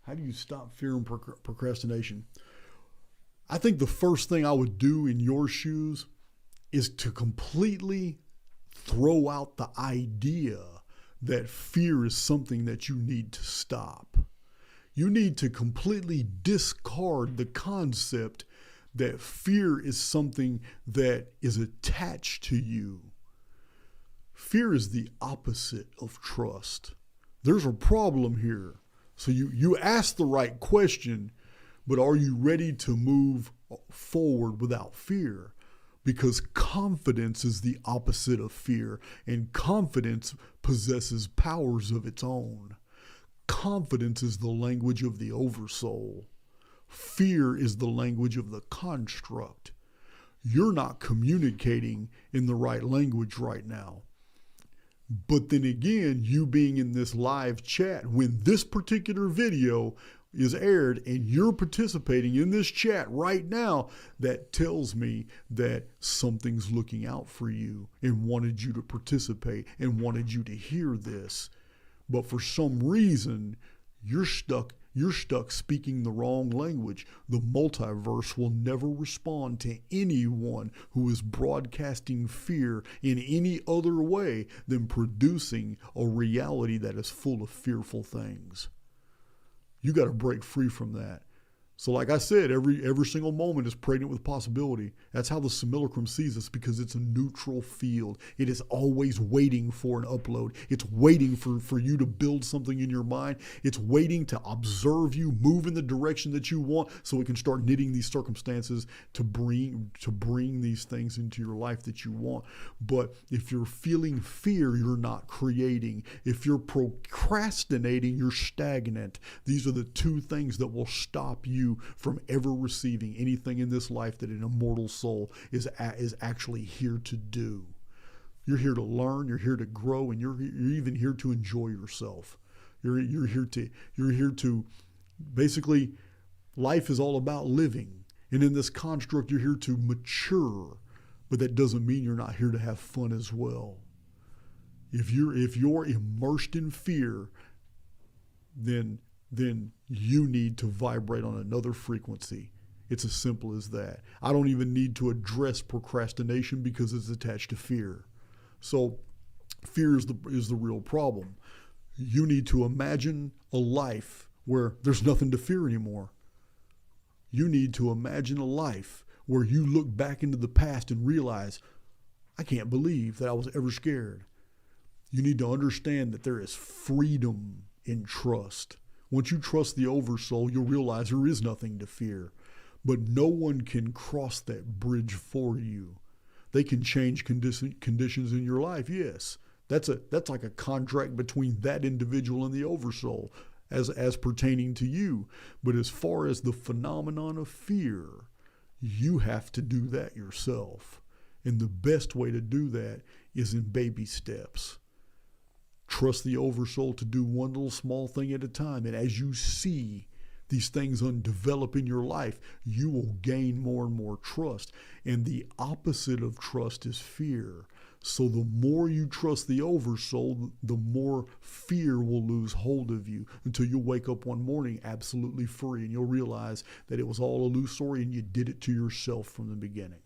How do you stop fear and procrastination? I think the first thing I would do in your shoes is to completely throw out the idea that fear is something that you need to stop. You need to completely discard the concept that fear is something that is attached to you. Fear is the opposite of trust. There's a problem here. So you ask the right question, but are you ready to move forward without fear? Because confidence is the opposite of fear, and confidence possesses powers of its own. Confidence is the language of the oversoul. Fear is the language of the construct. You're not communicating in the right language right now. But then again, you being in this live chat, when this particular video is aired and you're participating in this chat right now, that tells me that something's looking out for you and wanted you to participate and wanted you to hear this. But for some reason, you're stuck speaking the wrong language. The multiverse will never respond to anyone who is broadcasting fear in any other way than producing a reality that is full of fearful things. You got to break free from that. So like I said, every single moment is pregnant with possibility. That's how the simulacrum sees us, because it's a neutral field. It is always waiting for an upload. It's waiting for you to build something in your mind. It's waiting to observe you move in the direction that you want, so it can start knitting these circumstances to bring these things into your life that you want. But if you're feeling fear, you're not creating. If you're procrastinating, you're stagnant. These are the two things that will stop you from ever receiving anything in this life that an immortal soul is actually here to do. You're here to learn, you're here to grow, and you're even here to enjoy yourself. You're here to basically, life is all about living. And in this construct, you're here to mature, but that doesn't mean you're not here to have fun as well. If you're immersed in fear, then you need to vibrate on another frequency. It's as simple as that. I don't even need to address procrastination because it's attached to fear. So fear is the real problem. You need to imagine a life where there's nothing to fear anymore. You need to imagine a life where you look back into the past and realize, I can't believe that I was ever scared. You need to understand that there is freedom in trust. Once you trust the oversoul, you'll realize there is nothing to fear. But no one can cross that bridge for you. They can change conditions in your life, yes. That's like a contract between that individual and the oversoul as pertaining to you. But as far as the phenomenon of fear, you have to do that yourself. And the best way to do that is in baby steps. Trust the oversoul to do one little small thing at a time. And as you see these things undevelop in your life, you will gain more and more trust. And the opposite of trust is fear. So the more you trust the oversoul, the more fear will lose hold of you, until you'll wake up one morning absolutely free, and you'll realize that it was all illusory and you did it to yourself from the beginning.